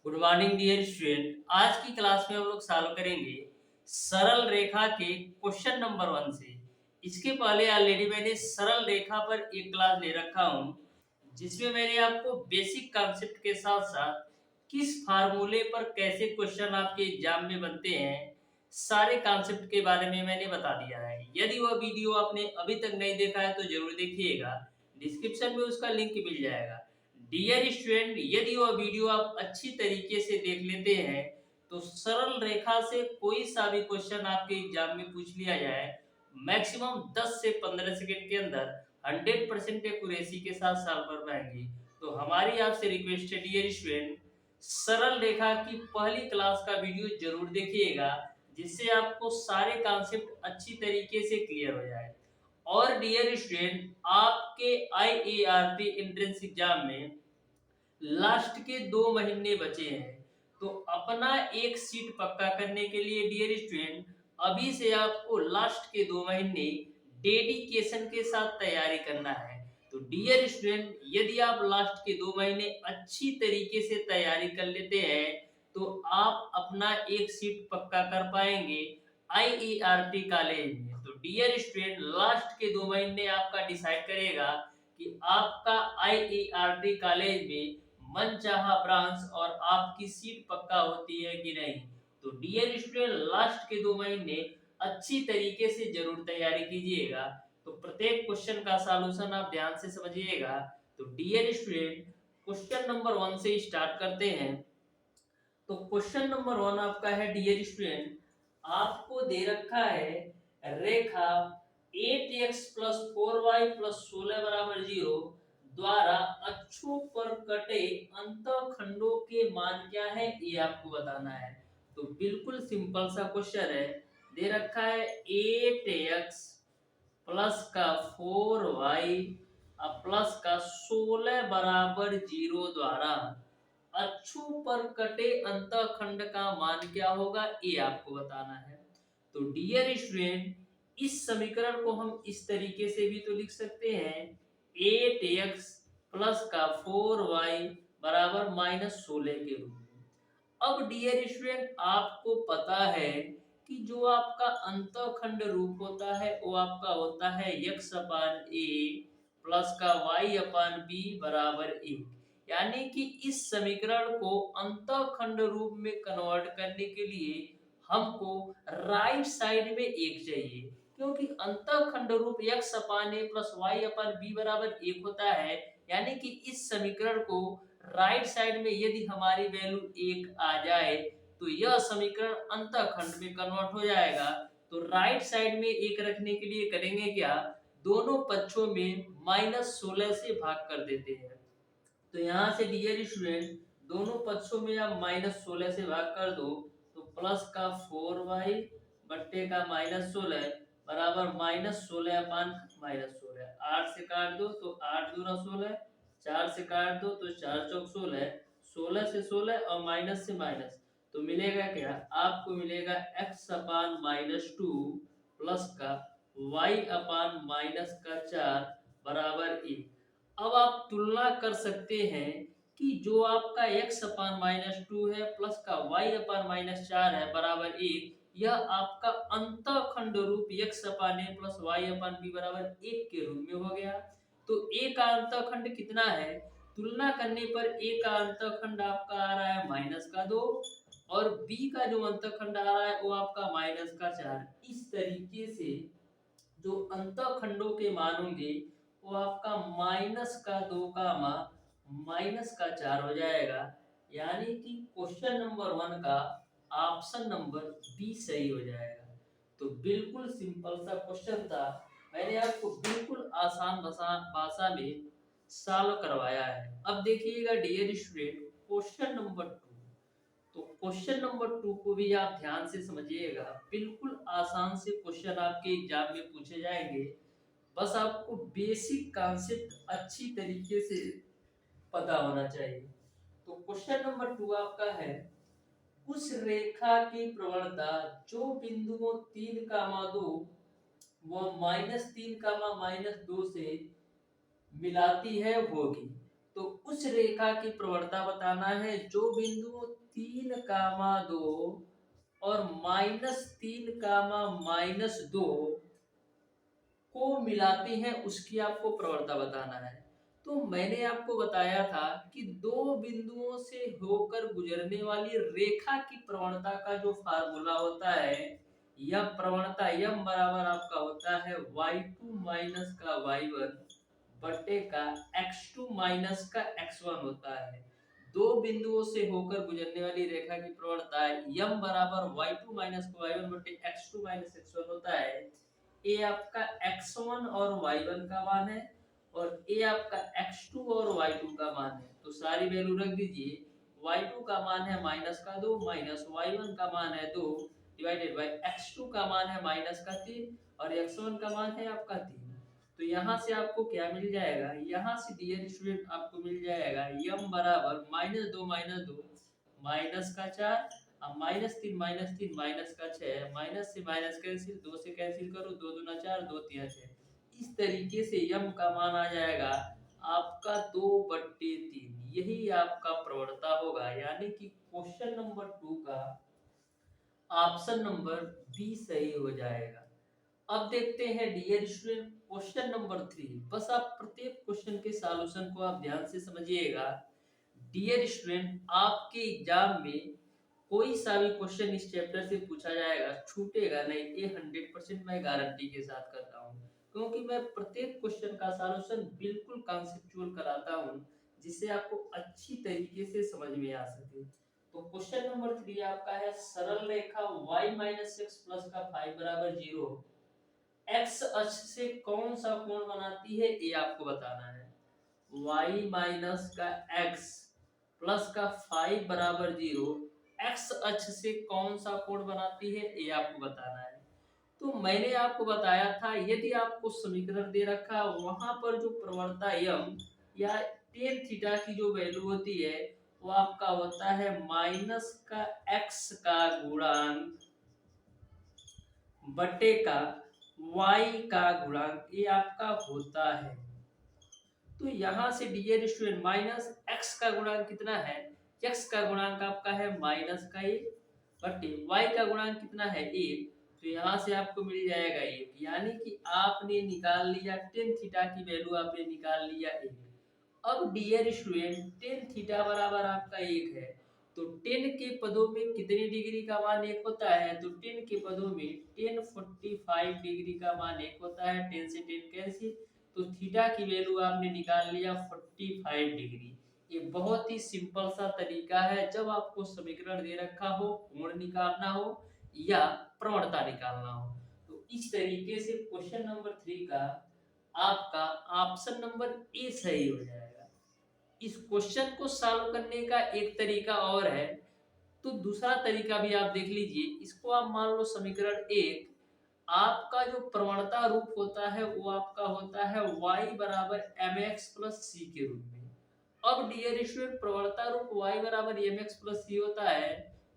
Good morning dear student. आज की class में हम लोग सॉल्व करेंगे सरल रेखा के क्वेश्चन नंबर 1 से। इसके पहले ऑलरेडी मैंने सरल रेखा पर एक क्लास ले रखा हूँ, जिसमें मैंने आपको बेसिक कॉन्सेप्ट के साथ साथ किस फार्मूले पर कैसे क्वेश्चन आपके एग्जाम में बनते हैं, सारे कॉन्सेप्ट के बारे में मैंने बता दिया है। यदि वह वीडियो आपने अभी तक नहीं देखा है तो जरूर देखिएगा, डिस्क्रिप्शन में उसका लिंक मिल जाएगा। डियर स्टूडेंट, यदि वह वीडियो आप अच्छी तरीके से देख लेते हैं तो सरल रेखा से कोई सा भी क्वेश्चन आपके एग्जाम में पूछ लिया जाए, मैक्सिमम 10 से 15 सेकंड के अंदर 100% एक्यूरेसी के साथ सॉल्व कर पाएंगे। तो हमारी आपसे रिक्वेस्ट है डियर स्टूडेंट, सरल रेखा की पहली क्लास का वीडियो जरूर देखिएगा, जिससे आपको सारे कॉन्सेप्ट अच्छी तरीके से क्लियर हो जाए। और डियर स्टूडेंट, आपके आईएआरपी एंट्रेंस एग्जाम में लास्ट के 2 महीने बचे हैं, तो अपना एक सीट पक्का करने के लिए डियर स्टूडेंट अभी से आपको लास्ट के 2 महीने डेडिकेशन के साथ तैयारी करना है। तो डियर स्टूडेंट, यदि आप लास्ट के 2 महीने अच्छी तरीके से तैयारी कर लेते हैं तो आप अपना एक सीट पक्का कर पाएंगे आईईआरटी कॉलेज में। तो डियर स्टूडेंट, लास्ट के 2 महीने आपका डिसाइड करेगा कि आपका आईईआरटी कॉलेज में मनचाहा ब्रांच और आपकी सीट पक्का होती है कि नहीं। तो डियर स्टूडेंट, लास्ट के 2 महीने अच्छी तरीके से जरूर तैयारी कीजिएगा। तो प्रत्येक क्वेश्चन का सॉल्यूशन आप ध्यान से समझिएगा। तो डियर स्टूडेंट, क्वेश्चन नंबर 1 से स्टार्ट करते हैं। तो क्वेश्चन नंबर 1 आपका है डियर स्टूडेंट, आपको दे रखा है रेखा 8x प्लस 4y प्लस 16 बराबर 0 द्वारा अक्षों पर कटे अंतःखंडों के मान क्या है, ये आपको बताना है। तो बिल्कुल सिंपल सा क्वेश्चन है। दे रखा है 8x प्लस का 4y प्लस का 16 बराबर 0 द्वारा अक्षों पर कटे अंतःखंड का मान क्या होगा, ये आपको बताना है। तो डियर स्टूडेंट, इस समीकरण को हम इस तरीके से भी तो लिख सकते हैं 8x प्लस का 4y बराबर -16 के रूप में। अब डियर स्टूडेंट, आपको पता है कि जो आपका अंतःखंड रूप होता है वो आपका होता है x अपान a प्लस का y अपान b बराबर 1। यानी कि इस समीकरण को अंतःखंड रूप में कन्वर्ट करने के लिए हमको राइट साइड में 1 चाहिए, क्योंकि अंतःखंड रूप x upon a plus y upon b बराबर 1 होता है। यानी कि इस समीकरण को राइट साइड में यदि हमारी वैल्यू 1 आ जाए तो यह समीकरण अंतःखंड में कन्वर्ट हो जाएगा। तो राइट साइड में 1 रखने के लिए करेंगे क्या, दोनों पक्षों में -16 से भाग कर देते हैं। तो यहाँ से डियर स्टूडेंट, दोनों पक्षों में आप -16 से भाग कर दो तो प्लस का 4y बट्टे का -16 बराबर -16 अपान -16। 8 से काट दो तो 8 दूना 16, 4 से काट दो तो 4 चौक 16, 16 से 16 और माइनस से माइनस, तो मिलेगा क्या, आपको मिलेगा x अपान -2 प्लस का y अपान -4 बराबर 1। अब आप तुलना कर सकते हैं कि जो आपका x अपान -2 है प्लस का y अपान -4 है बराबर 1, यह आपका अंतःखंड रूप x upon a plus y upon b बराबर 1 के रूप में हो गया। तो a का अंतःखंड कितना है, तुलना करने पर a का अंतःखंड आपका आ रहा है -2 और b का जो अंतःखंड आ रहा है वो आपका -4। इस तरीके से जो अंतःखंडों के मान होंगे वो आपका -2 का -4 हो जाएगा। यानी कि क्वेश्चन नंबर 1 का ऑप्शन नंबर बी सही हो जाएगा। तो बिल्कुल सिंपल सा क्वेश्चन था, मैंने आपको बिल्कुल आसान भाषा में सॉल्व करवाया है। अब देखिएगा डियर स्टूडेंट, क्वेश्चन नंबर 2। तो क्वेश्चन नंबर 2 को भी आप ध्यान से समझिएगा, बिल्कुल आसान से क्वेश्चन आपके एग्जाम में पूछे जाएंगे। बस आपको बेसिक कॉन्सेप्ट अच्छी तरीके से पता होना चाहिए। तो क्वेश्चन नंबर 2 आपका है, उस रेखा की प्रवणता जो बिंदुओं 3,2 व -3,-2 से मिलाती है होगी। तो उस रेखा की प्रवणता बताना है जो बिंदुओं 3, 2 और -3, -2 को मिलाते हैं उसकी आपको प्रवणता बताना है। तो मैंने आपको बताया था कि दो बिंदुओं से होकर गुजरने वाली रेखा की प्रवणता का जो फार्मूला होता है, यह प्रवणता यम बराबर आपका होता है y2 माइनस का y1 बटे का x2 माइनस का x1 होता है। दो बिंदुओं से होकर गुजरने वाली रेखा की प्रवणता यम बराबर y2 माइनस का y1 बटे x2 माइनस x1 होता है। ए आपका x1 और y1 का मान है और ए आपका x2 और y2 का मान है। तो सारी वैल्यू रख दीजिए। y2 का मान है -2 माइनस y1 का मान है 2 डिवाइडेड बाय x2 का मान है -3 और x1 का मान है आपका 3। तो यहाँ से आपको क्या मिल जाएगा, यहाँ से डियर स्टूडेंट आपको मिल जाएगा यम बराबर -2 माइनस का 4 अब -3 माइनस का 6 माइनस से माइनस कैंसिल 2 से कैंसिल करो 2 दूना 4 2 तीन 6। इस तरीके से यम का मान आ जाएगा आपका 2/3। यही आपका प्रवणता होगा, यानी कि क्वेश्चन नंबर 2 का ऑप्शन नंबर बी सही हो जाएगा। अब देखते हैं डियर स्टूडेंट क्वेश्चन नंबर 3। बस आप प्रत्येक क्वेश्चन के सॉल्यूशन को आप ध्यान से समझिएगा। डियर स्टूडेंट आपके एग्जाम में कोई सा भी क्वेश्चन इस चैप्टर से पूछा जाएगा, छूटेगा नहीं, ये 100% मैं गारंटी के साथ करता हूँ, क्योंकि मैं प्रत्येक क्वेश्चन का सॉल्यूशन बिल्कुल कॉन्सेप्चुअल कराता हूँ, जिससे आपको अच्छी तरीके से समझ में आ सके। तो क्वेश्चन नंबर 3 आपका है सरल रेखा y माइनस एक्स प्लस का 5 बराबर 0 एक्स अक्ष से कौन सा कोण बनाती है, ये आपको बताना है। y माइनस का x प्लस का 5 बराबर 0 एक्स अक्ष से कौन सा कोण बनाती है, ये आपको बताना है। तो मैंने आपको बताया था, यदि आपको समीकरण दे रखा वहां पर जो प्रवणता यम या टेन थीटा की जो वैल्यू होती है वो आपका होता है माइनस का एक्स का गुणांक बटे का y का गुणांक, ये आपका होता है। तो यहाँ से डियर स्टूडेंट माइनस एक्स का गुणांक कितना है, x का गुणांक आपका है माइनस का 1 बटे y का गुणांक कितना है 1। तो यहाँ से आपको मिल जाएगा 1, यानी कि आपने निकाल लिया टेन थीटा की वैल्यू आपने निकाल लिया 1। अब डियर स्टूडेंट टेन थीटा बराबर आपका 1 है, तो टेन के पदों में कितनी डिग्री का मान 1 होता है, तो टेन के पदों में टेन 45 डिग्री का मान 1 होता है। 10 से 10 कैंसिल, तो थीटा की वैल्यू आपने निकाल लिया 45 डिग्री। ये बहुत ही सिंपल सा तरीका है, जब आपको समीकरण दे रखा हो, कोण निकालना हो या प्रवणता निकालना हो, तो इस तरीके से क्वेश्चन नंबर 3 का आपका ऑप्शन नंबर ए सही हो जाएगा। इस क्वेश्चन को सॉल्व करने का एक तरीका और है, तो दूसरा तरीका भी आप देख लीजिए। इसको आप मान लो समीकरण 1, आपका जो प्रवणता रूप होता है वो आपका होता है y बराबर mx प्लस सी के रूप में। अब डियर स्टूडेंट प्रवणता रूप y बराबर mx प्लस सी होता है,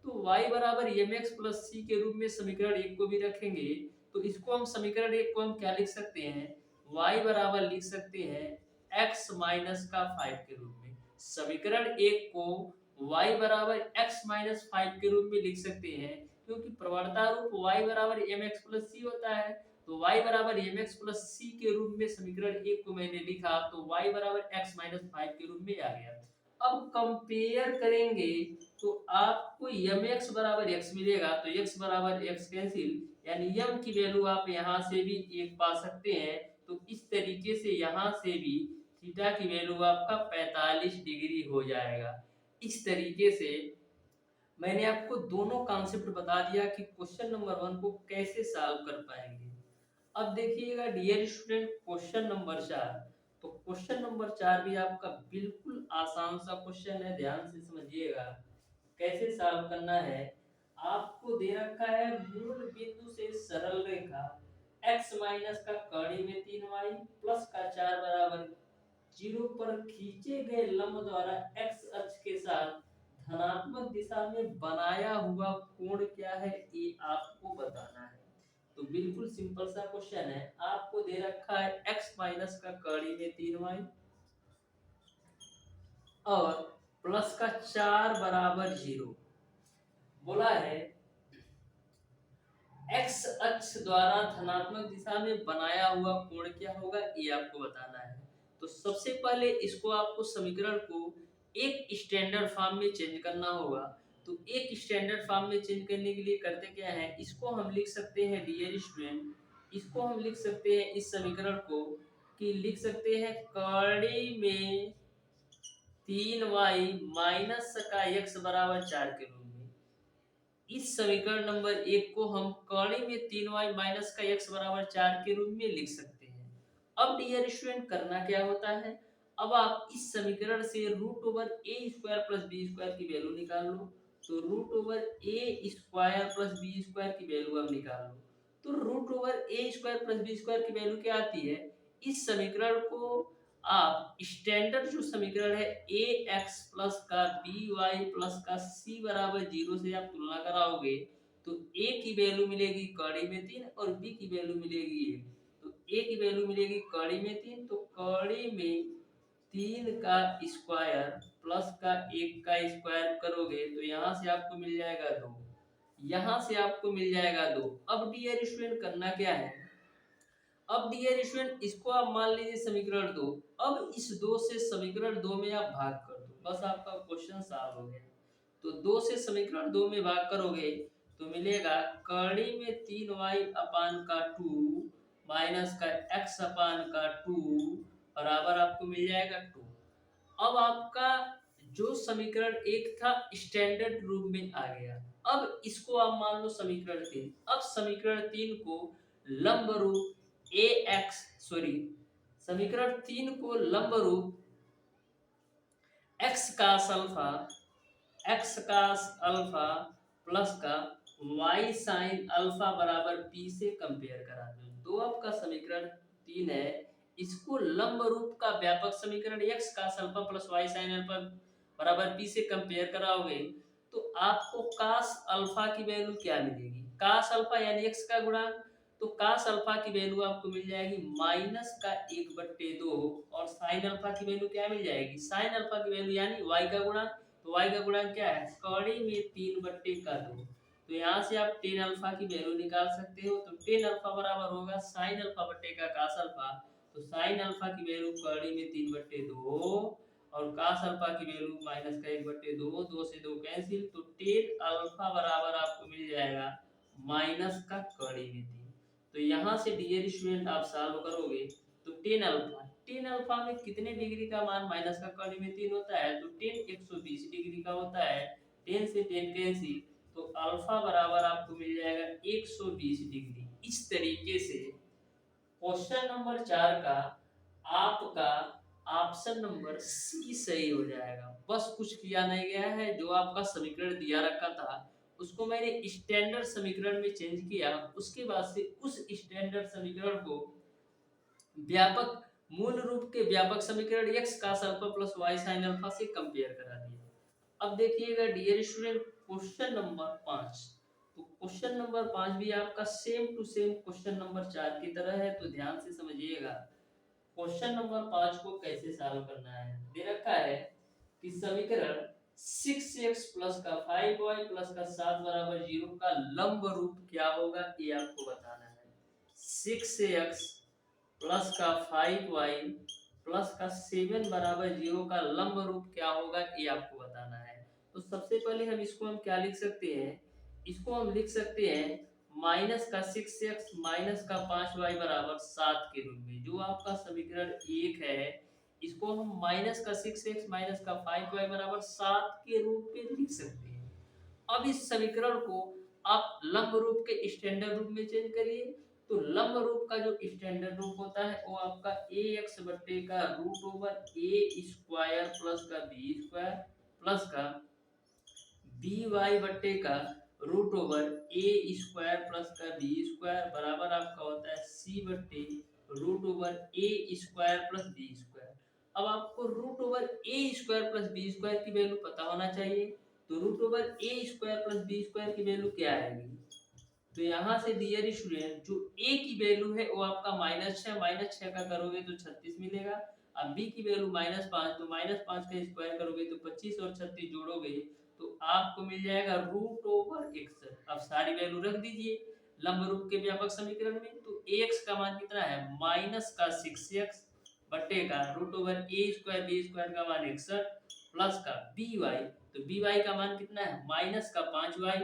तो y बराबर mx प्लस सी के रूप में समीकरण 1 को भी रखेंगे। तो इसको हम समीकरण 1 को हम क्या लिख सकते हैं, y बराबर लिख सकते हैं x माइनस का 5 के रूप में। समीकरण 1 को y बराबर x माइनस 5 के रूप में लिख सकते हैं, क्योंकि प्रवणता रूप y बराबर mx प्लस सी होता है। तो y बराबर mx प्लस सी के रूप में समीकरण 1 को मैंने लिखा, तो y बराबर x माइनस 5 के रूप में आ गया। अब कंपेयर करेंगे तो आपको mx बराबर x मिलेगा, तो x बराबर x कैंसिल, यानी m की वैल्यू आप यहाँ से भी 1 पा सकते हैं। तो इस तरीके से यहाँ से भी थीटा की वैल्यू आपका 45 डिग्री हो जाएगा। इस तरीके से मैंने आपको दोनों कॉन्सेप्ट बता दिया कि क्वेश्चन नंबर 1 को कैसे सॉल्व कर पाएंगे। अब देखिएगा डियर स्टूडेंट क्वेश्चन नंबर 4। तो क्वेश्चन नंबर 4 भी आपका बिल्कुल आसान सा क्वेश्चन है, ध्यान से समझिएगा कैसे सॉल्व करना है। आपको दे रखा है मूल बिंदु से सरल रेखा x माइनस का कड़ी में 3y प्लस का 4 बराबर 0 पर खींचे गए लंब द्वारा x अक्ष के साथ धनात्मक दिशा में बनाया हुआ कोण क्या है, ये आपको बताना है। तो बिल्कुल सिंपल सा क्वेश्चन है, आपको दे रखा है x माइनस का कड़ी में 3y और प्लस का 4 बराबर 0। बोला है एक्स अक्ष द्वारा धनात्मक दिशा में बनाया हुआ कोण क्या होगा, ये आपको बताना है। तो सबसे पहले इसको आपको समीकरण को एक स्टैंडर्ड फॉर्म में चेंज करना होगा। तो एक स्टैंडर्ड फॉर्म में चेंज करने के लिए करते क्या है, इसको हम लिख सकते हैं डियर स्टूडेंट, इसको हम लिख सकते हैं इस समीकरण को कि लिख सकते हैं कड़ी में 3y माइनस का x बराबर 4 के रूप में। इस समीकरण नंबर 1 को हम कड़ी में 3y माइनस का x बराबर 4 के रूप में लिख सकते हैं। अब डियर स्टूडेंट करना क्या होता है, अब आप इस समीकरण से रूट ओवर ए स्क्वायर प्लस बी स्क्वायर की वैल्यू निकाल लो। तो रूट ओवर ए स्क्वायर प्लस बी स्क्वायर की वैल्यू अब निकाल लो। तो रूट ओवर ए स्क्वायर प्लस बी स्क्वायर की वैल्यू क्या आती है, इस समीकरण को आप स्टैंडर्ड जो समीकरण है ए एक्स प्लस का बी वाई प्लस का सी बराबर 0 से आप तुलना कराओगे तो ए की वैल्यू मिलेगी कड़ी में 3 और बी की वैल्यू मिलेगी 1। तो ए की वैल्यू मिलेगी कड़ी में 3, तो कड़ी में 3 का स्क्वायर प्लस का 1 का स्क्वायर करोगे तो यहाँ से आपको मिल जाएगा 2, यहाँ से आपको मिल जाएगा 2। अब डियर स्टूडेंट करना क्या है, अब डियर स्टूडेंट इसको आप मान लीजिए समीकरण 2। अब इस 2 से समीकरण 2 में आप भाग कर दो, बस आपका क्वेश्चन सॉल्व हो गया। तो 2 से समीकरण 2 में भाग करोगे तो मिलेगा कड़ी में 3y अपान का 2 माइनस का x अपान का 2 बराबर आपको मिल जाएगा 2। अब आपका जो समीकरण 1 था स्टैंडर्ड रूप में आ गया। अब इसको आप मान लो समीकरण 3। अब समीकरण 3 को लंब रूप ए एक्स सॉरी समीकरण 3 को लंब रूप एक्स का अल्फा प्लस का y साइन अल्फा बराबर p से कंपेयर करा दो। दो आपका समीकरण 3 है, इसको लंब रूप का व्यापक समीकरण x का alpha plus y sine alpha बराबर p से कंपेयर कराओगे तो आपको cos अल्फा की वैल्यू क्या मिलेगी, cos अल्फा यानी x का गुणांक। तो cos अल्फा की वैल्यू आपको मिल जाएगी माइनस का 1/2 और sin अल्फा की वैल्यू क्या मिल जाएगी, sin अल्फा की वैल्यू यानी y का गुणांक। तो y का गुणांक क्या है, कड़ी में 3/2। तो यहाँ से आप टेन अल्फा की वैल्यू निकाल सकते हो। तो टेन अल्फा बराबर होगा साइन अल्फा बटे का कास अल्फा। तो साइन अल्फा की वैल्यू कड़ी में 3/2 और कास अल्फा की वैल्यू माइनस का 1/2, 2 से 2 कैंसिल। तो टेन अल्फा बराबर आपको मिल जाएगा माइनस का कड़ी में 3। तो यहाँ से डियर स्टूडेंट आप सॉल्व करोगे तो टेन अल्फा में कितने डिग्री का मान माइनस का कड़ी में 3 होता है, तो टेन 120 डिग्री का होता है। 10 से 10 कैंसिल, तो अल्फा बराबर आपको मिल जाएगा 120 डिग्री। इस तरीके से क्वेश्चन नंबर 4 का आपका ऑप्शन नंबर सी सही हो जाएगा। बस कुछ किया नहीं गया है, जो आपका समीकरण दिया रखा था उसको मैंने स्टैंडर्ड समीकरण में चेंज किया, उसके बाद से उस स्टैंडर्ड समीकरण को व्यापक मूल रूप के व्यापक समीकरण x cos alpha plus y sin alpha से कंपेयर करा दिया। अब देखिएगा डियर स्टूडेंट क्वेश्चन नंबर 5। तो क्वेश्चन नंबर 5 भी आपका same to same question number 4 की तरह है, तो ध्यान से समझिएगा। क्वेश्चन नंबर 5 को कैसे सॉल्व करना है, दे रखा है कि समीकरण 6x प्लस का 5y प्लस का 7 बराबर 0 का लंब रूप क्या होगा, ये आपको बताना है। 6x प्लस का 5y प्लस का 7 बराबर 0 का लंब रूप क्या होगा, ये आपको बताना है। तो सबसे पहले हम क्या लिख सकते हैं, इसको हम लिख सकते हैं माइनस का 6x माइनस का 5y बराबर 7 के रूप में। जो आपका समीकरण 1 है इसको हम माइनस का 6x माइनस का 5y बराबर 7 के रूप में लिख सकते हैं। अब इस समीकरण को आप लंब रूप के स्टैंडर्ड रूप में चेंज करिए। तो लंब रूप का जो स्टैंडर्ड रूप होता है वो आपका ax बट्टे का root over a square plus का b स्क्वायर प्लस का by बट्टे का root over a square plus का b स्क्वायर बराबर आपका होता है c बट्टे root over a square plus b square. अब आपको root over a square plus b square की वैल्यू पता होना चाहिए। तो root over a square plus b square की वैल्यू क्या आएगी, तो यहाँ से डियर स्टूडेंट जो a की वैल्यू है वो आपका -6 का करोगे तो 36 मिलेगा। अब b की वैल्यू -5, तो -5 का स्क्वायर करोगे तो 25 और 36 जोड़ोगे तो आपको मिल जाएगा √61। अब सारी वैल्यू रख दीजिए लंब रूप के व्यापक समीकरण में। तो x का मान कितना है, माइनस का 6x बटे का √a²b² का मान 61 प्लस का by, तो by का मान कितना है, माइनस का 5y।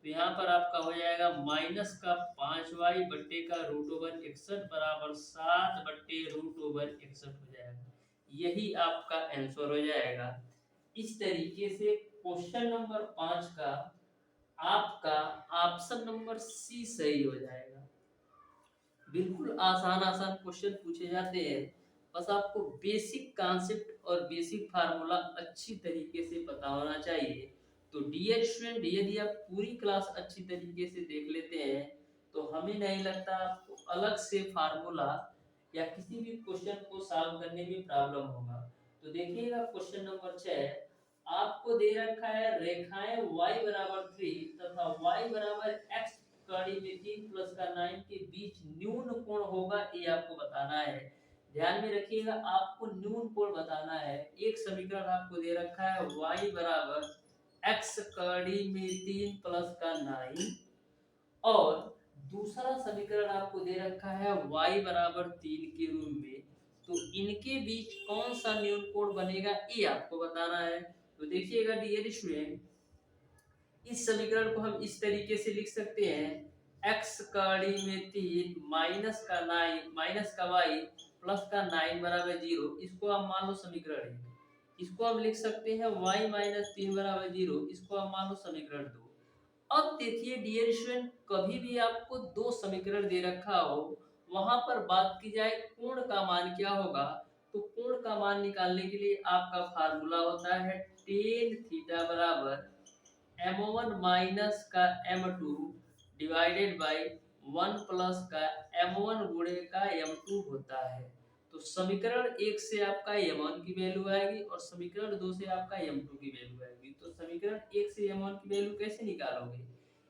तो यहाँ पर आपका हो जाएगा माइनस का 5y बट्टे का √61 बराबर 7 बट्टे √61 हो जाएगा। यही आपका आंसर हो जाएगा। इस तरीके से क्वेश्चन नंबर 5 का आपका ऑप्शन नंबर सी सही हो जाएगा। बिल्कुल आसान आसान क्वेश्चन पूछे जाते हैं, बस आपको बेसिक कॉन्सेप्ट और बेसिक फार्मूला अच्छी तरीके से पता होना चाहिए। तो डियर स्टूडेंट, यदि आप पूरी क्लास अच्छी तरीके से देख लेते हैं तो हमें नहीं लगता आपको अलग से फार्मूला या किसी भी क्वेश्चन को सॉल्व करने में प्रॉब्लम होगा। तो देखिएगा क्वेश्चन नंबर 6 आपको दे रखा है रेखाएं y बराबर 3 तथा y बराबर x कड़ी में 3 प्लस का 9 के बीच न्यून कोण होगा, ये आपको बताना है। ध्यान में रखिएगा, आपको न्यून कोण बताना है। एक समीकरण आपको दे रखा है y बराबर x कड़ी में 3 प्लस का 9 और दूसरा समीकरण आपको दे रखा है y बराबर 3 के रूप में। तो इनके बीच कौन सा न्यून कोण बनेगा, ये आपको बताना है। तो देखिएगा डियर स्टूडेंट, इस समीकरण को हम इस तरीके से लिख सकते हैं, x कड़ी में 3 माइनस का y प्लस का 9 बराबर 0। इसको आप मान लो समीकरण 1। इसको हम लिख सकते हैं y माइनस 3 बराबर 0। इसको आप मान लो समीकरण 2। अब देखिए डियर स्टूडेंट, कभी भी आपको दो समीकरण दे रखा हो, वहां पर बात की जाए कोण का मान क्या होगा, तो कोण का मान निकालने के लिए आपका फार्मूला होता है टेन थीटा बराबर m1 माइनस का m2 डिवाइडेड बाय 1 प्लस का m1 गुणे का m2 होता है। तो समीकरण 1 से आपका m1 की वैल्यू आएगी और समीकरण 2 से आपका m2 की वैल्यू आएगी। तो समीकरण 1 से m1 की वैल्यू कैसे निकालोगे,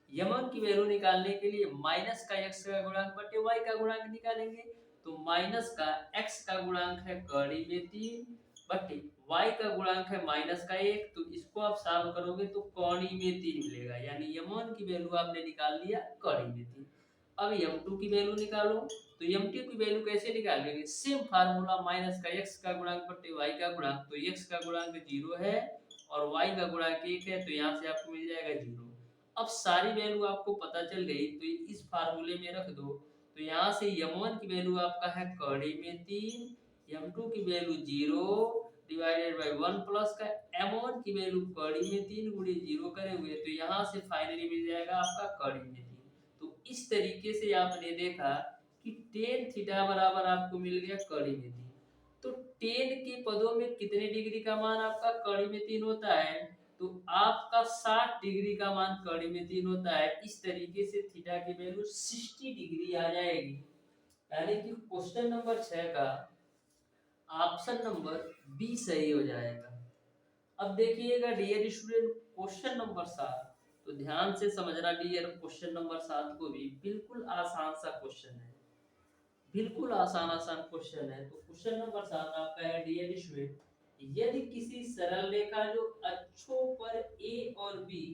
m1 की वैल्यू निकालने के लिए माइनस का x का गुणांक बटे y का गुणांक निकालेंगे। तो माइनस का x का गुणांक है कड़ी में 3 बटे y का गुणांक है माइनस का 1। तो इसको आप सॉल्व करोगे तो कौड़ी में 3 मिलेगा, यानी m1 की वैल्यू आपने निकाल लिया कौड़ी में 3। अब m2 की वैल्यू निकालो। तो m2 की वैल्यू कैसे निकालेंगे, सेम फार्मूला माइनस का x का गुणांक बटे y का गुणांक। तो x का गुणांक 0 है और y का गुणांक 1 है, तो यहाँ से आपको मिल जाएगा 0। अब सारी वैल्यू आपको पता चल गई, तो इस फार्मूले में रख दो। तो यहाँ से m1 की वैल्यू आपका है कड़ी में 3, m2 की वैल्यू 0 डिवाइडेड बाय 1 प्लस का m1 की वैल्यू कड़ी में 3 गुणे 0 करे हुए। तो यहाँ से फाइनली मिल जाएगा आपका कड़ी में 3। तो इस तरीके से आपने देखा कि टेन थीटा बराबर आपको मिल गया कड़ी में 3। तो टेन के पदों में कितने डिग्री का मान आपका कड़ी में 3 होता है, तो आपका 60 डिग्री का मान कड़ी में 3 होता है। इस तरीके से थीटा की वैल्यू 60 डिग्री आ जाएगी। यानी कि क्वेश्चन नंबर 6 का ऑप्शन नंबर बी सही हो जाएगा। अब देखिएगा डियर स्टूडेंट क्वेश्चन नंबर 7, तो ध्यान से समझना डियर, क्वेश्चन नंबर 7 को भी बिल्कुल आसान सा क्वेश्चन है, बिल्कुल आसान आसान क्वेश्चन है। तो क्वेश्चन नंबर 7 आपका है डियर स्टूडेंट, यदि किसी सरल रेखा जो अक्षों पर ए और बी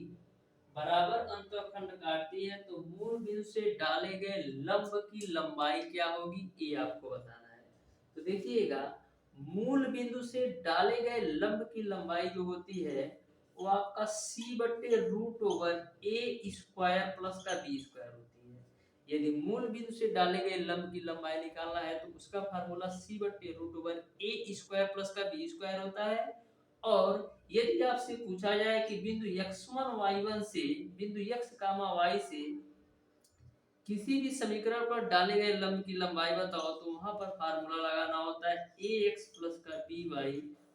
बराबर अंतःखंड काटती है तो मूल बिंदु से डाले गए लंब की लंबाई क्या होगी, ये आपको बताना है। तो देखिएगा, मूल बिंदु से डाले गए लंब की लंबाई जो होती है वो आपका c बट्टे रूट ओवर ए स्क्वायर प्लस का बी स्क्वायर होती है। यदि मूल बिंदु से डाले गए लंब की लंबाई निकालना है तो उसका फार्मूला c बट्टे रूट ओवर ए स्क्वायर प्लस का बी स्क्वायर होता है। और यदि आपसे पूछा जाए कि बिंदु x1 y1 से बिंदु x, y से किसी भी समीकरण पर डाले गए लंब की लंबाई बताओ, तो वहां पर फार्मूला लगाना होता है ax प्लस का by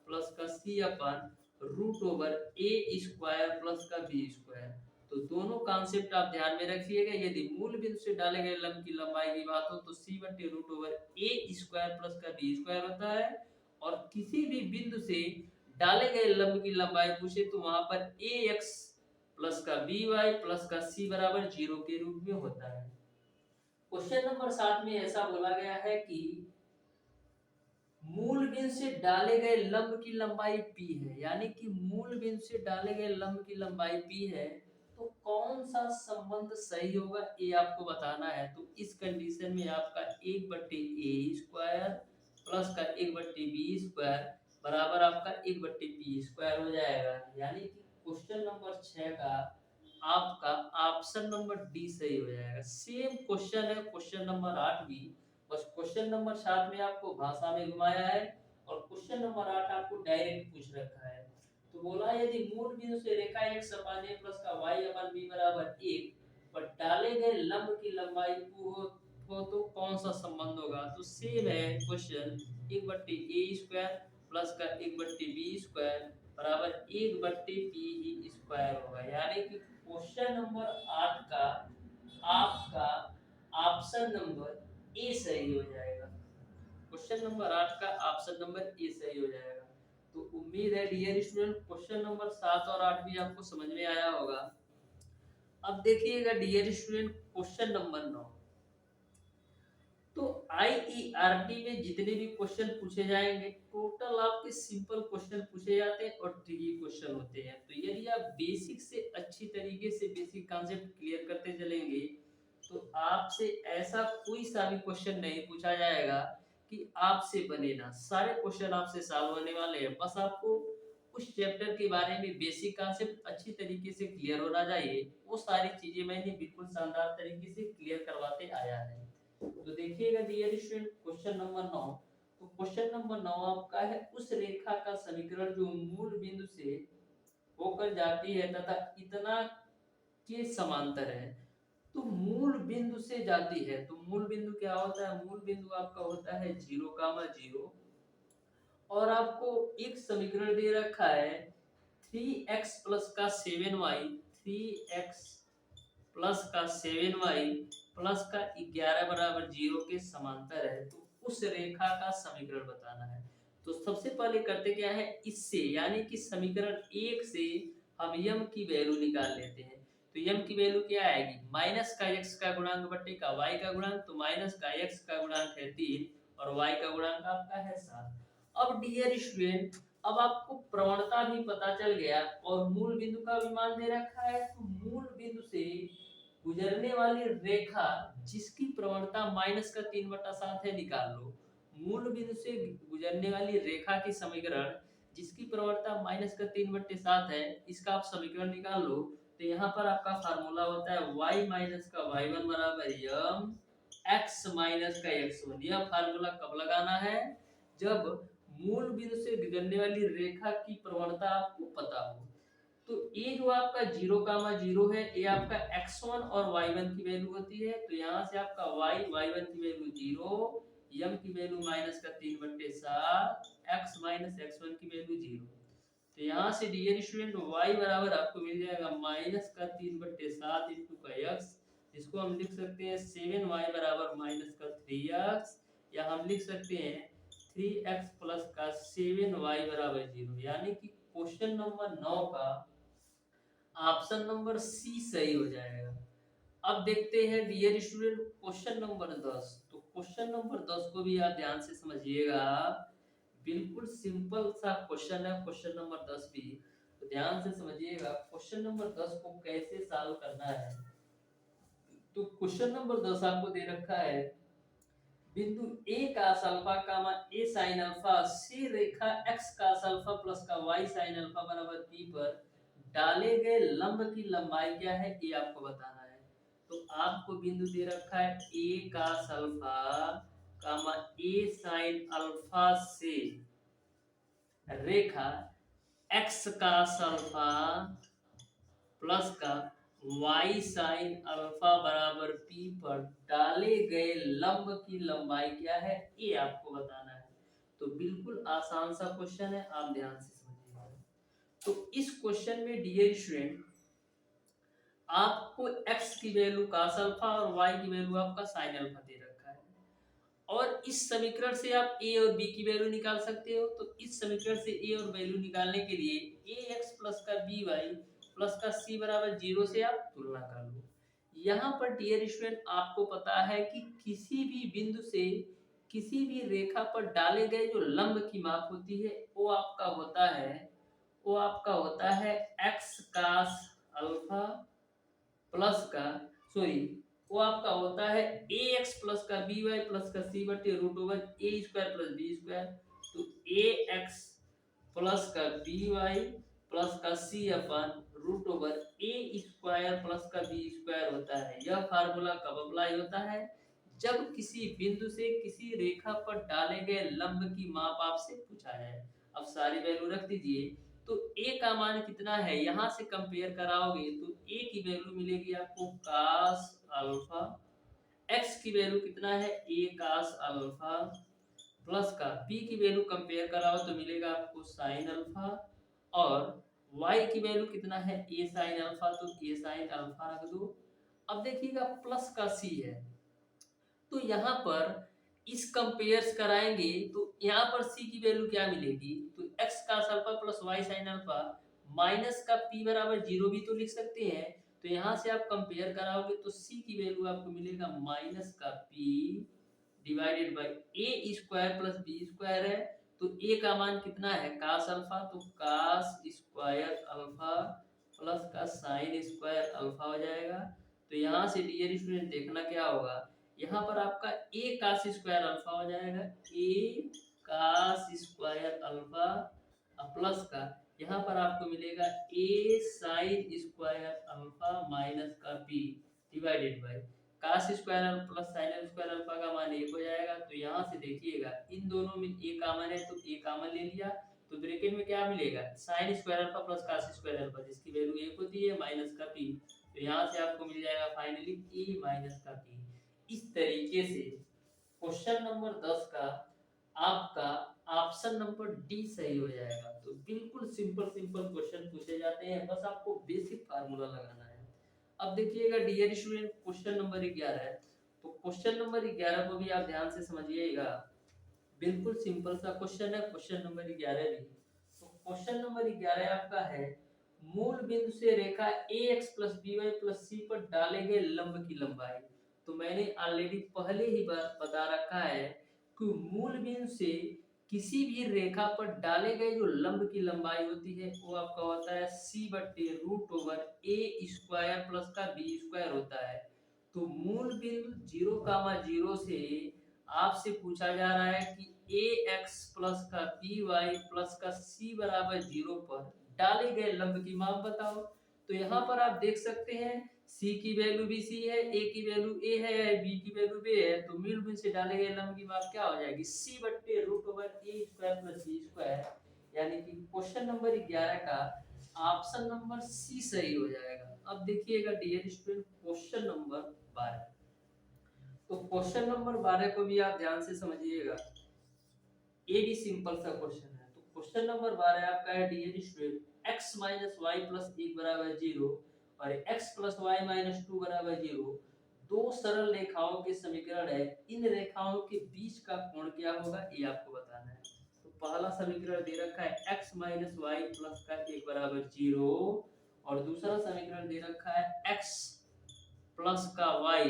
प्लस का c अपन रूट ओवर ए स्क्वायर प्लस का बी स्क्वायर। तो दोनों कॉन्सेप्ट आप ध्यान में रखिएगा। यदि मूल बिंदु से डाले गए लंब की लंबाई की बात हो तो c बटे रूट ओवर ए स्क्वायर प्लस का बी स्क्वायर होता है। और किसी भी बिंदु से डाले गए लंब की लंबाई पूछे तो वहां पर ax प्लस का by प्लस का c बराबर 0 के रूप में होता है। क्वेश्चन नंबर 7 में ऐसा बोला गया है कि मूल बिंदु से डाले गए लंब की लंबाई p है, यानी कि मूल बिंदु से डाले गए लंब की लंबाई p है, तो कौन सा संबंध सही होगा ये आपको बताना है। तो इस कंडीशन में आपका 1/a² प्लस का 1/b² बराबर आपका 1/p² हो जाएगा, यानी कि क्वेश्चन नंबर 6 का आपका ऑप्शन नंबर डी सही हो जाएगा। सेम क्वेश्चन है क्वेश्चन नंबर 8 भी, बस क्वेश्चन नंबर 7 में आपको भाषा में घुमाया है और क्वेश्चन नंबर 8 आपको डायरेक्ट पूछ रखा है। तो बोला यदि मूल बिंदु से रेखा x अपान a प्लस का y अपान b बराबर 1 पर डाले गए लंब की लंबाई हो तो कौन सा संबंध होगा। तो सेम है क्वेश्चन, 1/a² प्लस का 1/b² बराबर 1/p² होगा, यानी कि क्वेश्चन नंबर 8 का आपका ऑप्शन नंबर ए सही हो जाएगा। क्वेश्चन नंबर 8 का ऑप्शन नंबर ए सही हो जाएगा। तो उम्मीद है डियर स्टूडेंट क्वेश्चन नंबर 7 और 8 भी आपको समझ में आया होगा। अब देखिएगा डियर स्टूडेंट क्वेश्चन नंबर 9। तो आईईआरटी में जितने भी क्वेश्चन पूछे जाएंगे टोटल आपके सिंपल क्वेश्चन पूछे जाते हैं और ट्रिकी क्वेश्चन होते हैं। तो यदि आप बेसिक से अच्छी तरीके से बेसिक कॉन्सेप्ट क्लियर करते चलेंगे तो आपसे ऐसा कोई सा भी क्वेश्चन नहीं पूछा जाएगा कि आपसे बने ना, सारे क्वेश्चन आपसे सॉल्व होने वाले हैं। बस आपको उस चैप्टर के बारे में बेसिक कॉन्सेप्ट अच्छी तरीके से क्लियर होना चाहिए, वो सारी चीजें मैंने बिल्कुल शानदार तरीके से क्लियर करवाते आया है। तो देखिएगा डियर स्टूडेंट क्वेश्चन नंबर 9। तो क्वेश्चन नंबर 9 आपका है उस रेखा का समीकरण जो मूल बिंदु से होकर जाती है तथा इतना के समांतर है। तो मूल बिंदु से जाती है, तो मूल बिंदु क्या होता है, मूल बिंदु आपका होता है 0,0 और आपको एक समीकरण दे रखा है 3x प्लस का 7y, 3x प्लस का 7y प्लस का 11 बराबर 0 के समांतर है। तो उस रेखा का समीकरण बताना है। तो सबसे पहले करते क्या है, इससे यानी कि समीकरण 1 से हम यम की वैल्यू निकाल लेते हैं। तो यम की वैल्यू क्या आएगी, माइनस का x का गुणांक बट्टे का y का गुणांक। तो माइनस का x का गुणांक है 3 और y का गुणांक आपका है 7। अब डियर स्टूडेंट अब आपको प्रवणता भी पता चल गया और मूल बिंदु का भी मान दे रखा है। तो मूल बिंदु से गुजरने वाली रेखा जिसकी प्रवणता माइनस का 3/7 है निकाल लो। मूल बिंदु से गुजरने वाली रेखा की समीकरण जिसकी प्रवणता माइनस का 3/7 है, इसका आप समीकरण निकाल लो। तो यहाँ पर आपका फार्मूला होता है y माइनस का y1 बराबर यम x माइनस का x1। यह फार्मूला कब लगाना है, जब मूल बिंदु से गुजरने वाली रेखा की प्रवणता आपको पता हो। तो ये जो आपका 0,0 है ये आपका x1 और y1 की वैल्यू होती है। तो यहाँ से आपका y1 की वैल्यू 0, m की वैल्यू माइनस का 3/7, x माइनस x1 की वैल्यू 0। तो यहाँ से डियर स्टूडेंट y बराबर आपको मिल जाएगा माइनस का 3/7 इंटू का x, जिसको हम लिख सकते हैं 7y बराबर माइनस का 3x, या हम लिख सकते हैं 3x प्लस का 7y बराबर 0, यानी कि क्वेश्चन नंबर 9 का ऑप्शन नंबर सी सही हो जाएगा। अब देखते हैं डियर स्टूडेंट क्वेश्चन नंबर 10। तो क्वेश्चन नंबर 10 को भी आप ध्यान से समझिएगा, बिल्कुल सिंपल सा क्वेश्चन है क्वेश्चन नंबर 10 भी। तो ध्यान से समझिएगा क्वेश्चन नंबर 10 को कैसे सॉल्व करना है। तो क्वेश्चन नंबर 10 आपको दे रखा है बिंदु A का alpha comma A sin alpha से रेखा x का अल्फा प्लस का y sin अल्फा बराबर p पर डाले गए लंब की लंबाई क्या है ये आपको बताना है। तो आपको बिंदु दे रखा है A का alpha comma A sin alpha से रेखा x का अल्फा प्लस का y sin अल्फा बराबर p पर डाले गए लंब की लंबाई क्या है ये आपको बताना है। तो बिल्कुल आसान सा क्वेश्चन है, आप ध्यान से समझिएगा। तो इस क्वेश्चन में डियर स्टूडेंट आपको x की वैल्यू cos अल्फा और y की वैल्यू आपका sin अल्फा दे रखा है और इस समीकरण से आप a और b की वैल्यू निकाल सकते हो। तो इस समीकरण से a और वैल्यू निकालने के लिए ax प्लस का by प्लस का c बराबर 0 से आप तुलना कर लो। यहाँ पर डियर स्टूडेंट आपको पता है कि किसी भी बिंदु से किसी भी रेखा पर डाले गए जो लंब की माप होती है वो आपका होता है एक्स कास अल्फा प्लस का सॉरी वो आपका होता है ए एक्स प्लस का बी वाई प्लस का सी बटे रूट ओवर ए स्क्वायर प्लस बी स्क्वायर। तो ए एक्स प्लस का बी वाई प्लस का सी अपन रूट ओवर ए स्क्वायर प्लस का बी स्क्वायर होता है। यह फार्मूला कब अप्लाई होता है? जब किसी बिंदु से किसी रेखा पर डाले गए लंब की माप आपसे पूछा जाए। अब सारी वैल्यू रख दीजिए। तो a का मान कितना है, यहां से कंपेयर कराओगे तो a की वैल्यू मिलेगी आपको cos अल्फा, x की वैल्यू कितना है a cos अल्फा प्लस का p की वैल्यू कंपेयर कराओ तो मिलेगा आपको sin अल्फा और y की वैल्यू कितना है a sin अल्फा, तो a sin अल्फा रख दो। अब देखिएगा प्लस का c है तो यहाँ पर इस कंपेयर्स कराएंगे तो यहाँ पर c की वैल्यू क्या मिलेगी, तो x का alpha plus y sin alpha minus का p बराबर 0 भी तो लिख सकते हैं। तो यहाँ से आप कंपेयर कराओगे तो c की वैल्यू आपको मिलेगा माइनस का p divided by a square plus b square है। तो a का मान कितना है cos अल्फा, तो cos स्क्वायर अल्फा प्लस का sin स्क्वायर अल्फा हो जाएगा। तो यहाँ से डियर स्टूडेंट देखना क्या होगा, यहाँ पर आपका a cos स्क्वायर अल्फा हो जाएगा, a cos square alpha plus का यहाँ पर आपको मिलेगा a sin square alpha minus का p divided by cos square plus sin square alpha का मान 1 हो जाएगा। तो यहाँ से देखिएगा इन दोनों में a कॉमन है तो a कॉमन ले लिया तो ब्रैकेट में क्या मिलेगा sin square alpha plus cos square alpha जिसकी वैल्यू 1 होती है माइनस का p। तो यहाँ से आपको मिल जाएगा फाइनली a माइनस का p। इस तरीके से क्वेश्चन नंबर 10 का आपका ऑप्शन नंबर डी सही हो जाएगा। तो बिल्कुल सिंपल सिंपल क्वेश्चन पूछे जाते हैं, बस आपको बेसिक फार्मूला लगाना है। अब देखिएगा डियर स्टूडेंट क्वेश्चन नंबर 11 है, तो क्वेश्चन नंबर 11 को भी आप ध्यान से समझिएगा। बिल्कुल सिंपल सा क्वेश्चन है क्वेश्चन नंबर 11 भी। तो क्वेश्चन नंबर 11 आपका है मूल बिंदु से रेखा ax plus by plus c पर डाले गए लंब की लंबाई। तो मैंने ऑलरेडी पहले ही बता रखा है कि मूल बिंदु से किसी भी रेखा पर डाले गए जो लंब की लंबाई होती है वो आपका होता है c बट्टे रूट ओवर ए स्क्वायर प्लस का बी स्क्वायर होता है। तो मूल बिंदु 0, 0 से आपसे पूछा जा रहा है कि ax प्लस का by प्लस का c बराबर 0 पर डाले गए लंब की माप बताओ। तो यहाँ पर आप देख सकते हैं c की वैल्यू भी c है, a की वैल्यू a है, b की वैल्यू b है। तो मूल बिंदु से डाले गए लंब की माप क्या हो जाएगी c बट्टे रूट ओवर ए स्क्वायर प्लस b स्क्वायर। यानी कि क्वेश्चन नंबर 11 का ऑप्शन नंबर सी सही हो जाएगा। अब देखिएगा डियर स्टूडेंट क्वेश्चन नंबर 12। तो क्वेश्चन नंबर 12 को भी आप ध्यान से समझिएगा, ये भी सिंपल सा क्वेश्चन है। तो क्वेश्चन नंबर 12 आपका है dear student x minus y plus 1 बराबर 0 और x प्लस वाई माइनस 2 बराबर 0 दो सरल रेखाओं के समीकरण है। इन रेखाओं के बीच का कोण क्या होगा ये आपको बताना है। तो पहला समीकरण दे रखा है x माइनस वाई प्लस का 1 बराबर 0 और दूसरा समीकरण दे रखा है x प्लस का y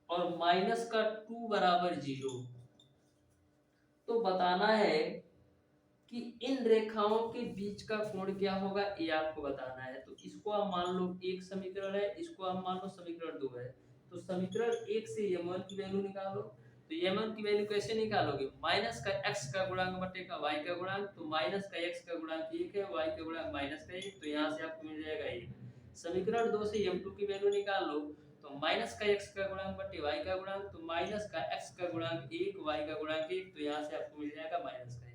और माइनस का 2 बराबर 0। तो बताना है कि इन रेखाओं के बीच का कोण क्या होगा ये आपको बताना है। तो इसको आप मान लो एक समीकरण है, इसको आप मान लो समीकरण 2 है। तो समीकरण 1 से m1 की वैल्यू निकालो। तो m1 की वैल्यू कैसे निकालोगे, माइनस का x का गुणांक बटे का y का गुणांक। तो माइनस का x का गुणांक 1 है, y का गुणांक माइनस का 1, तो यहाँ से आपको मिल जाएगा 1। समीकरण 2 से m2 की वैल्यू निकाल लो। तो माइनस का x का गुणांक बटे y का गुणांक। तो माइनस का x का गुणांक 1, y का गुणांक 1, तो यहाँ से आपको मिल जाएगा माइनस का 1।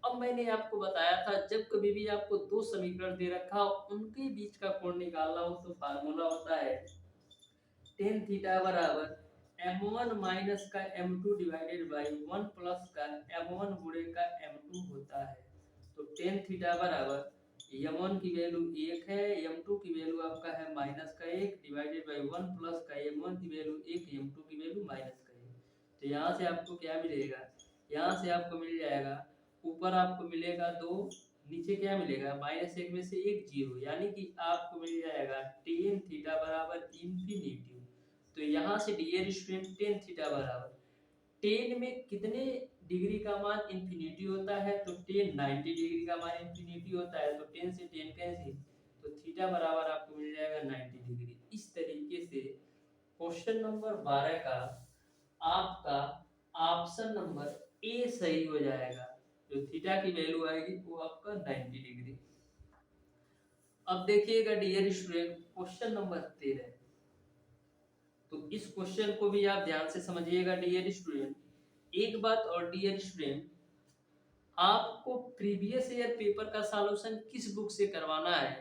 अब मैंने आपको बताया था जब कभी भी आपको दो समीकरण दे रखा हो उनके बीच का कोण निकालना हो तो फार्मूला होता है tan थीटा बराबर m1 माइनस का m2 डिवाइडेड बाय 1 प्लस का m1 गुणे का m2 होता है। तो tan थीटा बराबर m1 की वैल्यू 1 है, m2 की वैल्यू आपका है माइनस का 1 डिवाइडेड बाय 1 प्लस का m1 की वैल्यू 1, m2 की वैल्यू माइनस का 1। तो यहाँ से आपको क्या मिलेगा, यहाँ से आपको मिल जाएगा ऊपर आपको मिलेगा 2, नीचे क्या मिलेगा माइनस 1 में से 1 0, यानी कि आपको मिल जाएगा tan थीटा बराबर इंफिनिटी। तो यहाँ से डियर स्टूडेंट tan थीटा बराबर 10 में कितने डिग्री का मान इंफिनिटी होता है, तो 10 90 डिग्री का मान इंफिनिटी होता है, तो 10 से 10 कैंसिल, तो थीटा बराबर आपको मिल जाएगा 90 डिग्री। इस तरीके से क्वेश्चन नंबर 12 का आपका ऑप्शन नंबर ए सही हो जाएगा। जो थीटा की वैल्यू आएगी वो आपका 90 डिग्री। अब देखिएगा डियर स्टूडेंट क्वेश्चन नंबर 13, तो इस क्वेश्चन को भी आप ध्यान से समझिएगा डियर स्टूडेंट। एक बात और डियर स्टूडेंट, आपको प्रीवियस ईयर पेपर का सॉल्यूशन किस बुक से करवाना है,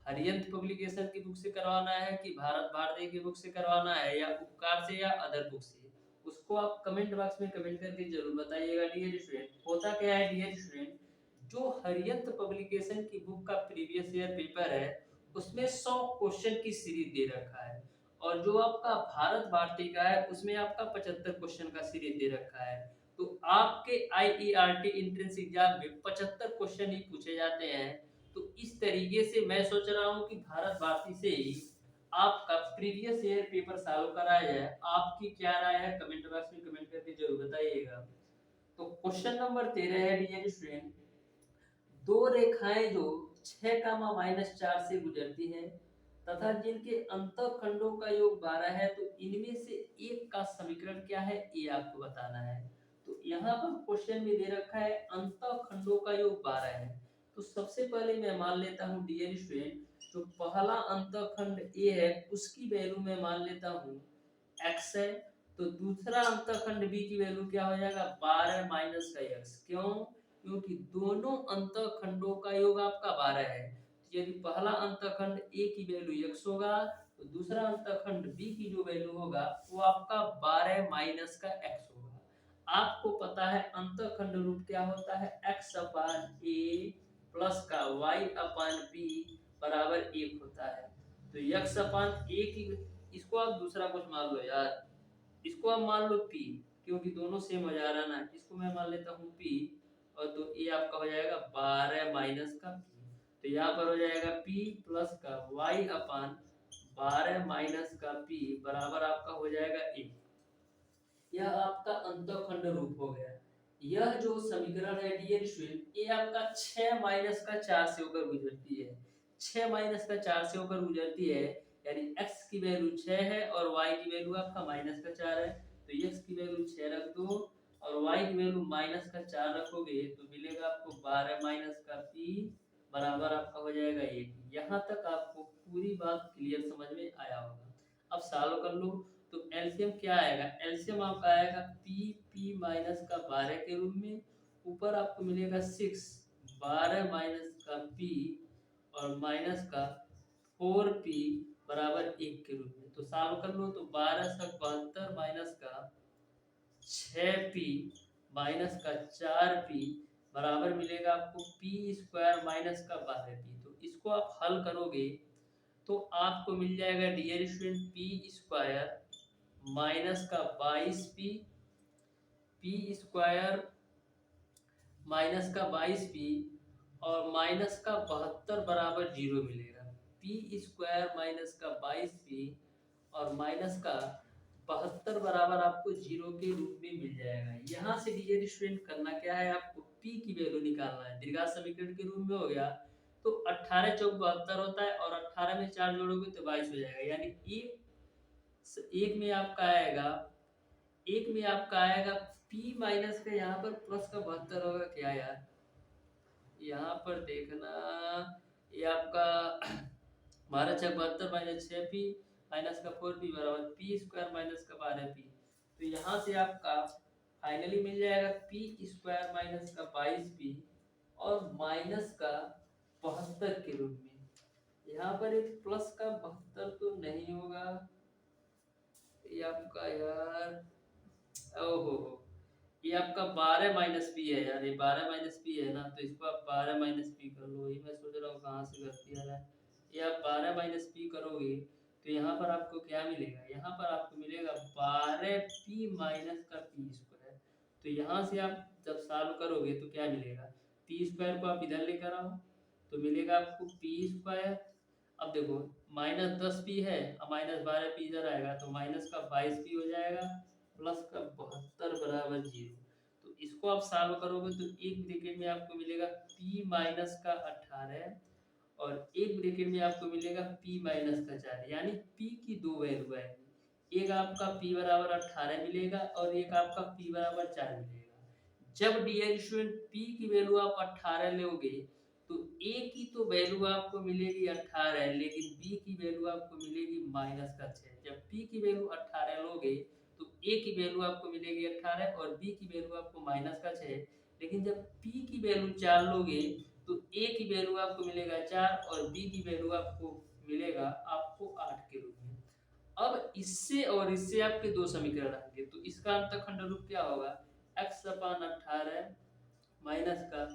हरियंत पब्लिकेशन की बुक से करवाना है कि भारत भारती की बुक से करवाना है, या उपकार से, या अदर बुक से, उसको आप कमेंट बॉक्स में कमेंट करके जरूर बताइएगा डियर स्टूडेंट। होता क्या है डियर स्टूडेंट, जो हरियंत पब्लिकेशन की बुक का प्रीवियस ईयर पेपर है उसमें 100 क्वेश्चन की सीरीज दे रखा है, और जो आपका भारत भारती का है उसमें आपका 75 क्वेश्चन का सीरीज दे रखा है। तो आपके आईईआरटी एंट्रेंस एग्जाम में 75 क्वेश्चन ही पूछे जाते हैं। तो इस तरीके से मैं सोच रहा हूँ कि भारत भारती से ही आपका प्रीवियस ईयर पेपर सॉल्व कराया जाए। आपकी क्या राय है कमेंट बॉक्स में कमेंट करके जरूर बताइएगा। तो क्वेश्चन नंबर 13 है डियर स्टूडेंट, दो रेखाएं जो 6, -4 से गुजरती हैं तथा जिनके अंतःखंडों का योग 12 है, तो इनमें से एक का समीकरण क्या है ये आपको बताना है। तो यहाँ पर क्वेश्चन में दे रखा है अंतःखंडों का योग 12 है। तो सबसे पहले मैं मान लेता हूँ डियर स्टूडेंट, जो पहला अंतःखंड ए है उसकी वैल्यू मैं मान लेता हूँ x है, तो दूसरा अंतःखंड b की वैल्यू क्या हो जाएगा 12 माइनस का x। क्यों? क्योंकि दोनों अंतःखंडों का योग आपका 12 है। तो यदि पहला अंतःखंड a की वैल्यू x होगा, तो दूसरा अंतःखंड b की जो वैल्यू होगा वो आपका 12 माइनस का x होगा। आपको पता है अंतःखंड रूप क्या होता है, x अपान a प्लस का y अपान b बराबर 1 होता है। तो x अपान a की, इसको आप दूसरा कुछ मान लो यार, इसको आप मान लो p, क्योंकि दोनों सेम हो जा रहा है ना। इसको मैं मान लेता हूँ p, और तो ये आपका हो जाएगा 12 माइनस का p। तो यहाँ पर हो जाएगा p प्लस का y अपान 12 माइनस का p बराबर आपका हो जाएगा 1। यह आपका अंतःखंड रूप हो गया। यह जो समीकरण है डियर स्टूडेंट, ये आपका 6 माइनस का 4 से होकर गुजरती है। 6 माइनस का 4 से होकर गुजरती है, यानी x की वैल्यू 6 है और y की वैल्यू आपका माइनस का 4 है। तो x की वैल्यू 6 रख दो और y की वैल्यू माइनस का 4 रखोगे, तो मिलेगा आपको 12 माइनस का p बराबर आपका हो जाएगा 1। यहाँ तक आपको पूरी बात क्लियर समझ में आया होगा। अब सॉल्व कर लो, तो एलसीएम क्या आएगा, एलसीएम आपका आएगा p माइनस का 12 के रूप में, ऊपर आपको मिलेगा 6, 12 माइनस का p और माइनस का 4p बराबर 1 के रूप में। तो सॉल्व कर लो, तो 12 से 72 माइनस का 6p माइनस का 4p बराबर मिलेगा आपको p स्क्वायर माइनस का 12p। तो इसको आप हल करोगे तो आपको मिल जाएगा dear student p square minus का 22p, p स्क्वायर माइनस का 22p और माइनस का 72 बराबर 0 मिलेगा। p स्क्वायर माइनस का 22p और माइनस का 72 बराबर आपको 0 के रूप में मिल जाएगा। यहाँ से डियर स्टूडेंट करना क्या है, आपको p की वैल्यू निकालना है। द्विघात समीकरण के रूप में हो गया, तो 18 चौक 72 होता है और 18 में 4 जोड़ोगे तो 22 हो जाएगा। यानी एक में आपका आएगा, एक में आपका आएगा p माइनस का, यहाँ पर प्लस का 72 होगा क्या यार, यहाँ पर देखना, ये आपका 12 6 72 माइनस 6p माइनस का 4p बराबर p स्क्वायर माइनस का 12p। तो यहाँ से आपका फाइनली मिल जाएगा p स्क्वायर माइनस का 22p और माइनस का 72 के रूप में। यहाँ पर एक प्लस का 72 तो नहीं होगा, ये आपका यार, ओहो, ये आपका 12 माइनस पी है यार, ये 12 माइनस पी है ना, तो इसको आप 12 माइनस पी कर लो। ये मैं सोच रहा हूँ कहाँ से गलती आ रहा है। ये आप 12 माइनस पी करोगे तो यहाँ पर आपको क्या मिलेगा, यहाँ पर आपको मिलेगा 12p माइनस का पी स्क्वायर। तो यहाँ से आप जब सॉल्व करोगे तो क्या मिलेगा, पी स्क्वायर को आप इधर लेकर आओ तो मिलेगा आपको पी स्क्वायर। अब देखो -10p है और -12p इधर आएगा तो माइनस का 22p हो जाएगा प्लस का 72 बराबर 0। तो इसको आप सॉल्व करोगे तो एक ब्रैकेट में आपको मिलेगा p माइनस का 18 और एक ब्रैकेट में आपको मिलेगा p माइनस का 4, यानी p की दो वैल्यू आएगी। एक आपका p बराबर 18 मिलेगा और एक आपका p बराबर 4 मिलेगा। जब डियर स्टूडेंट p की वैल्यू आप 18 लोगे तो a की तो वैल्यू आपको मिलेगी 18, लेकिन b की वैल्यू आपको मिलेगी माइनस का 6। जब p की वैल्यू 18 लोगे तो a की वैल्यू आपको मिलेगी 18 और b की वैल्यू आपको माइनस का 6। लेकिन जब p की वैल्यू 4 लोगे तो a की वैल्यू आपको मिलेगा 4 और b की वैल्यू आपको मिलेगा आपको 8 के रूप में। अब इससे और इससे आपके दो समीकरण आएंगे तो इसका अंतःखंड रूप क्या होगा, x अपान 18 माइनस का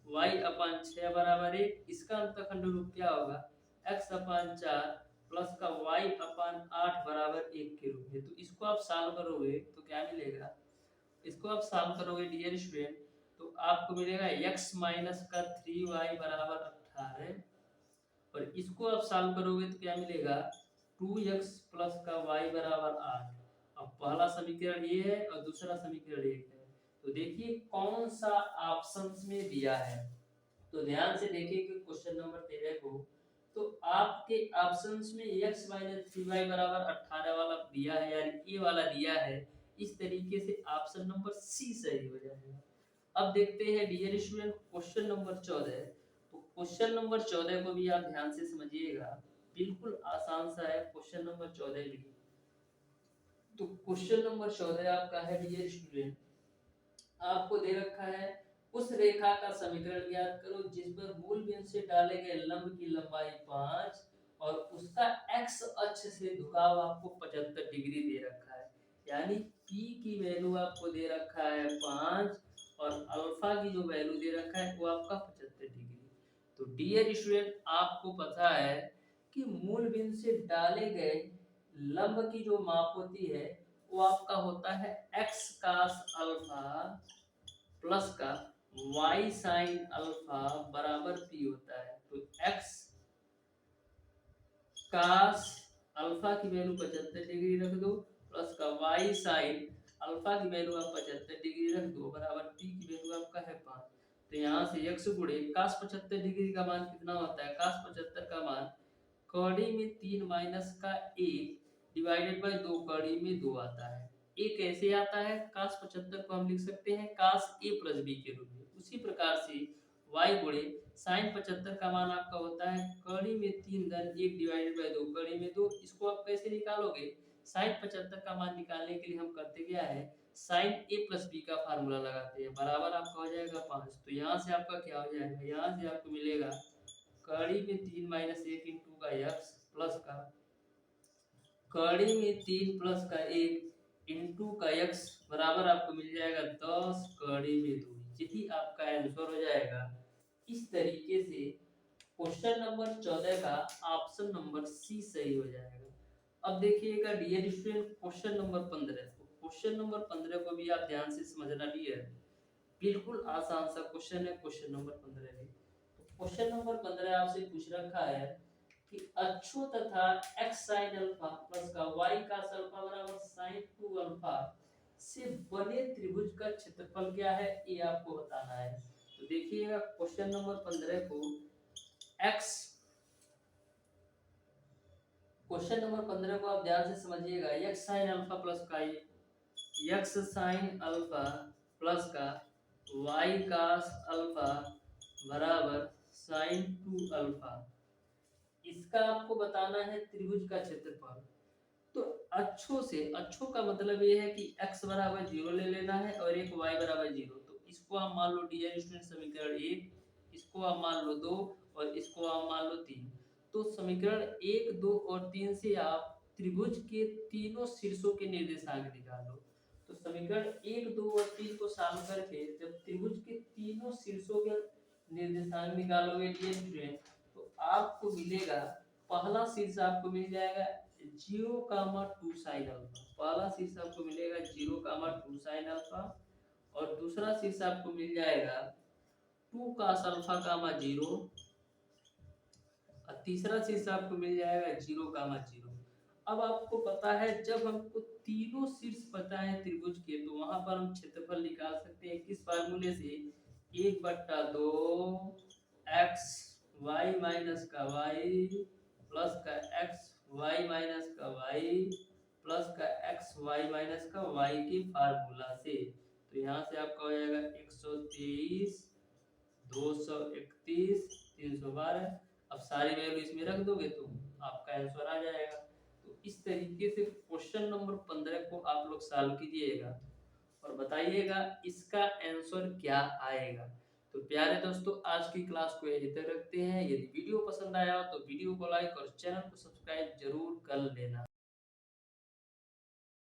y अपान 6 बराबर 1। इसका अंतःखंड रूप क्या होगा, x अपान 4 प्लस का y अपान 8 बराबर 1 के रूप में। तो इसको आप सॉल्व करोगे तो क्या मिलेगा, इसको आप सॉल्व करोगे डियर स्टूडेंट तो आपको मिलेगा x माइनस का 3y बराबर 18 और इसको आप सॉल्व करोगे तो क्या मिलेगा 2x प्लस का y बराबर 8। अब पहला समीकरण ये है और दूसरा समीकरण एक है। तो देखिए कौन सा ऑप्शंस में दिया है, तो ध्यान से देखिए कि क्वेश्चन नंबर 13 को। तो आपके ऑप्शंस में x माइनस 3y बराबर 18 वाला दिया है, यानी ए वाला दिया है। इस तरीके से ऑप्शन नंबर सी सही हो जाएगा। अब देखते हैं डियर स्टूडेंट क्वेश्चन नंबर 14। तो क्वेश्चन नंबर 14 को भी आप ध्यान से समझिएगा, बिल्कुल आसान सा है क्वेश्चन नंबर 14 भी। तो क्वेश्चन नंबर 14 आपका है डियर स्टूडेंट, आपको दे रखा है उस रेखा का समीकरण ज्ञात करो जिस पर मूल बिंदु से डाले गए लंब की लंबाई 5 और उसका x अक्ष से झुकाव आपको 75 डिग्री दे रखा है। यानी p की वैल्यू आपको दे रखा है 5 और अल्फा की जो वैल्यू दे रखा है वो आपका 75 डिग्री। तो डियर स्टूडेंट आपको पता है कि मूल बिंदु से डाले गए लंब की जो माप होती है वो आपका होता है x cos अल्फा प्लस का y sin अल्फा बराबर p होता है। तो x cos अल्फा की वैल्यू 75 डिग्री रख दो प्लस का y sin अल्फा की वैल्यू आप 75 डिग्री रख दो बराबर p की वैल्यू आपका है 5। तो यहाँ से x गुणे cos 75 डिग्री का मान कितना होता है, cos 75 का मान कौड़ी में 3 माइनस का 1 डिवाइडेड बाय 2 कौड़ी में 2 आता है। ए कैसे आता है, cos 75 को हम लिख सकते हैं cos a प्लस b के रूप में। उसी प्रकार से y गुणे sin 75 का मान आपका होता है कौड़ी में 3 धन 1 डिवाइडेड बाय 2 कौड़ी में 2। इसको आप कैसे निकालोगे, sin 75 का मान निकालने के लिए हम करते क्या है, sin a प्लस b का फार्मूला लगाते हैं, बराबर आपका हो जाएगा 5। तो यहाँ से आपका क्या हो जाएगा, यहाँ से आपको मिलेगा कड़ी में 3 माइनस 1 इंटू का x प्लस का कड़ी में 3 प्लस का 1 इंटू का x बराबर आपको मिल जाएगा 10 कड़ी में 2। यही आपका आंसर हो जाएगा। इस तरीके से क्वेश्चन नंबर 14 का ऑप्शन नंबर सी सही हो जाएगा। अब देखिएगा डियर स्टूडेंट क्वेश्चन नंबर 15। तो क्वेश्चन नंबर 15 को भी आप ध्यान से समझना डियर, बिल्कुल आसान सा क्वेश्चन है क्वेश्चन नंबर 15 में। क्वेश्चन नंबर 15 आपसे पूछ रखा है कि अक्षो तथा x sin अल्फा प्लस का y cos अल्फा बराबर sin 2 अल्फा से बने त्रिभुज का क्षेत्रफल क्या है, ये आपको बताना है। तो देखिएगा क्वेश्चन नंबर 15 को x, क्वेश्चन नंबर 15 को आप ध्यान से समझिएगा, x sin अल्फा प्लस का x sin अल्फा प्लस का y cos अल्फा बराबर sin 2 अल्फा, इसका आपको बताना है त्रिभुज का क्षेत्रफल। तो अक्षों से, अक्षों का मतलब ये है कि x बराबर 0 ले लेना है और एक y बराबर 0। तो इसको आप मान लो डियर स्टूडेंट समीकरण 1, इसको आप मान लो 2 और इसको आप मान लो 3। तो समीकरण 1, 2 और 3 से आप त्रिभुज के तीनों शीर्षों के निर्देशांक निकालो। तो समीकरण 1, 2 और 3 को सॉल्व करके जब त्रिभुज के तीनों शीर्षों के निर्देशांक निकालोगे डियर स्टूडेंट तो आपको मिलेगा, पहला शीर्ष आपको मिल जाएगा 0, 2 साइन अल्फा, पहला शीर्ष आपको मिलेगा 0, 2 साइन अल्फा और दूसरा शीर्ष आपको मिल जाएगा 2 cos अल्फा 0 और तीसरा शीर्ष आपको मिल जाएगा 0, 0। अब आपको पता है जब हमको तीनों शीर्ष पता है त्रिभुज के तो वहां पर हम क्षेत्रफल निकाल सकते हैं किस फार्मूले से, 1/2 एक्स वाई माइनस का वाई प्लस का एक्स वाई माइनस का वाई प्लस का एक्स वाई माइनस का वाई के फार्मूला से। तो यहाँ से आपका हो जाएगा 123 231 312। अब सारी वैल्यू इसमें रख दोगे तो आपका आंसर आ जाएगा। तो इस तरीके से क्वेश्चन नंबर 15 को आप लोग सॉल्व कीजिएगा और बताइएगा इसका आंसर क्या आएगा। तो प्यारे दोस्तों आज की क्लास को यहीं तक रखते हैं। यदि वीडियो पसंद आया हो तो वीडियो को लाइक और चैनल को सब्सक्राइब जरूर कर लेना।